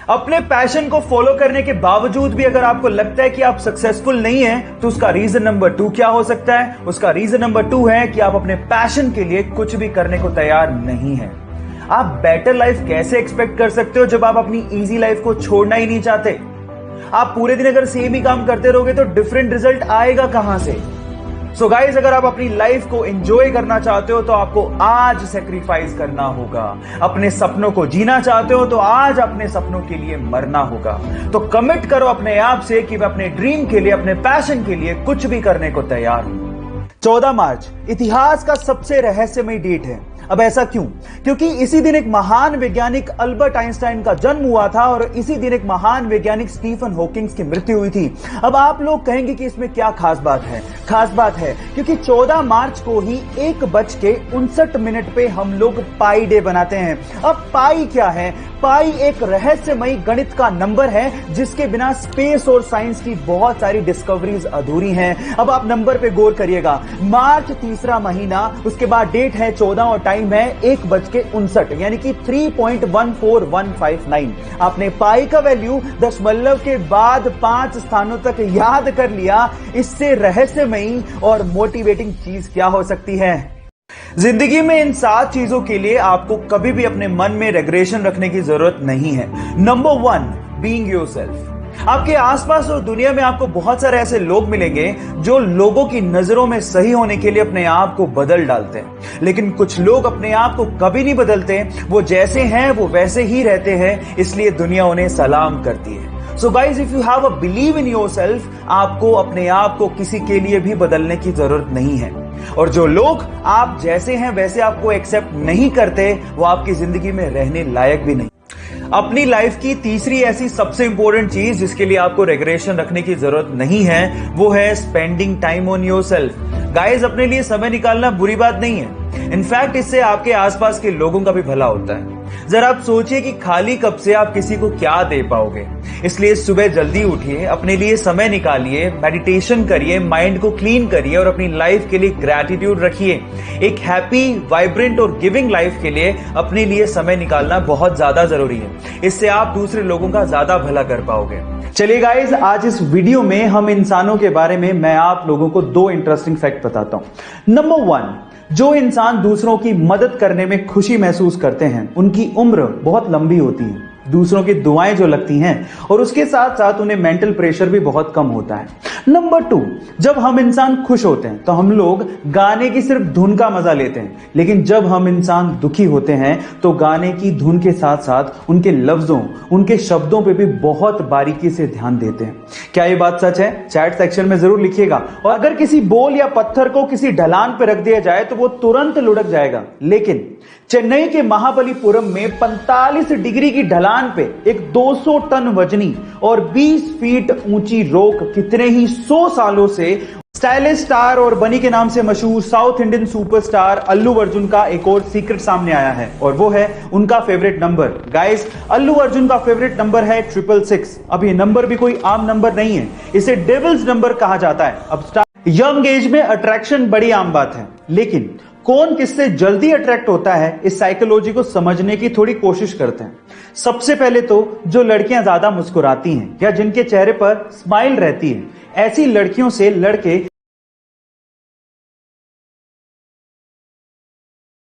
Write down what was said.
अपने पैशन को फॉलो करने के बावजूद भी अगर आपको लगता है कि आप सक्सेसफुल नहीं हैं, तो उसका रीजन नंबर 2 क्या हो सकता है? उसका रीजन नंबर 2 है कि आप अपने पैशन के लिए कुछ भी करने को तैयार नहीं हैं। आप बेटर लाइफ कैसे एक्सपेक्ट कर सकते हो जब आप अपनी इजी लाइफ को छोड़ना ही नहीं चाहते? आप पूरे दिन अगर सेम ही काम करते रहोगे तो डिफरेंट रिजल्ट आएगा कहां से? सो गाइस, अगर आप अपनी लाइफ को एंजॉय करना चाहते हो तो आपको आज सेक्रीफाइस करना होगा। अपने सपनों को जीना चाहते हो तो आज अपने सपनों के लिए मरना होगा। तो कमिट करो अपने आप से कि मैं अपने ड्रीम के लिए, अपने पैशन के लिए कुछ भी करने को तैयार हूं। 14 मार्च इतिहास का सबसे रहस्यमय डेट है। अब ऐसा क्यों? क्योंकि इसी दिन एक महान वैज्ञानिक अल्बर्ट आइंस्टाइन का जन्म हुआ था और इसी दिन एक महान वैज्ञानिक स्टीफन हॉकिंग्स की मृत्यु हुई थी। अब आप लोग कहेंगे कि इसमें क्या खास बात है? खास बात है क्योंकि 14 मार्च को ही 1:59 पे हम लोग पाई डे बनाते हैं। अब पाई क्या है? पाई एक रहस्यमयी गणित का नंबर है जिसके बिना स्पेस और साइंस की बहुत सारी डिस्कवरीज अधूरी हैं। अब आप नंबर पे गौर करिएगा। मार्च तीसरा महीना, उसके बाद डेट है 14 और टाइम है 1:59 यानी कि 3.14159। आपने पाई का वैल्यू दशमलव के बाद 5 स्थानों तक याद कर लिया। इससे रहस्यमयी और मोटिवेटिंग चीज क्या हो सकती है? जिंदगी में इन 7 चीजों के लिए आपको कभी भी अपने मन में रेग्रेशन रखने की जरूरत नहीं है। Number 1, being yourself. आपके आसपास और दुनिया में आपको बहुत सारे ऐसे लोग मिलेंगे जो लोगों की नजरों में सही होने के लिए अपने आप को बदल डालते हैं, लेकिन कुछ लोग अपने आप को कभी नहीं बदलते। वो जैसे हैं वो वैसे ही रहते हैं, इसलिए दुनिया उन्हें सलाम करती है। So guys, if you have a believe in yourself, आपको अपने आप को किसी के लिए भी बदलने की जरूरत नहीं है। और जो लोग आप जैसे हैं वैसे आपको एक्सेप्ट नहीं करते, वो आपकी जिंदगी में रहने लायक भी नहीं। अपनी लाइफ की तीसरी ऐसी सबसे इंपॉर्टेंट चीज जिसके लिए आपको रेग्रेशन रखने की जरूरत नहीं है, वो है spending time on yourself. Guys, अपने लिए समय निकालना बुरी बात नहीं है। इनफैक्ट इससे आपके आसपास के लोगों का भी भला होता है। जरा आप सोचिए कि खाली कप से आप किसी को क्या दे पाओगे। इसलिए सुबह जल्दी उठिए, अपने लिए समय निकालिए, मेडिटेशन करिए, माइंड को क्लीन करिए और अपनी लाइफ के लिए ग्रैटिट्यूड रखिए। एक हैप्पी, वाइब्रेंट और गिविंग लाइफ के लिए अपने लिए समय निकालना बहुत ज्यादा जरूरी है। इससे आप दूसरे लोगों का ज्यादा भला कर पाओगे। चलिए गाइज, आज इस वीडियो में हम इंसानों के बारे में मैं आप लोगों को 2 इंटरेस्टिंग फैक्ट बताता हूं। नंबर 1, जो इंसान दूसरों की मदद करने में खुशी महसूस करते हैं उनकी उम्र बहुत लंबी होती है। दूसरों की दुआएं जो लगती हैं और उसके साथ साथ उन्हें मेंटल प्रेशर भी बहुत कम होता है। नंबर 2, जब हम इंसान खुश होते हैं तो हम लोग गाने की सिर्फ धुन का मजा लेते हैं, लेकिन जब हम इंसान दुखी होते हैं तो गाने की धुन के साथ साथ उनके लफ्जों, उनके शब्दों पे भी बहुत बारीकी से ध्यान देते हैं। क्या ये बात सच है? चैट सेक्शन में जरूर लिखिएगा। और अगर किसी बोल या पत्थर को किसी ढलान पे रख दिया जाए तो वो तुरंत लुढ़क जाएगा, लेकिन चेन्नई के महाबलीपुरम में 45 डिग्री की ढलान पे एक 200 टन वजनी और 20 फीट ऊंची रोक कितने ही 100 सालों से स्टाइलिश स्टार और बनी के नाम से मशहूर south Indian superstar Allu Arjun का एक और सीक्रेट सामने आया है, और वो है उनका favourite number. Guys, Allu Arjun का फेवरेट नंबर है 666। अब ये नंबर भी कोई आम नंबर नहीं है, इसे डेविल्स नंबर कहा जाता है। अब यंग एज में अट्रैक्शन बड़ी आम बात है, लेकिन कौन किससे जल्दी अट्रैक्ट होता है, इस साइकोलॉजी को समझने की थोड़ी कोशिश करते हैं। सबसे पहले तो जो लड़कियां ज्यादा मुस्कुराती हैं या जिनके चेहरे पर स्माइल रहती है, ऐसी लड़कियों से लड़के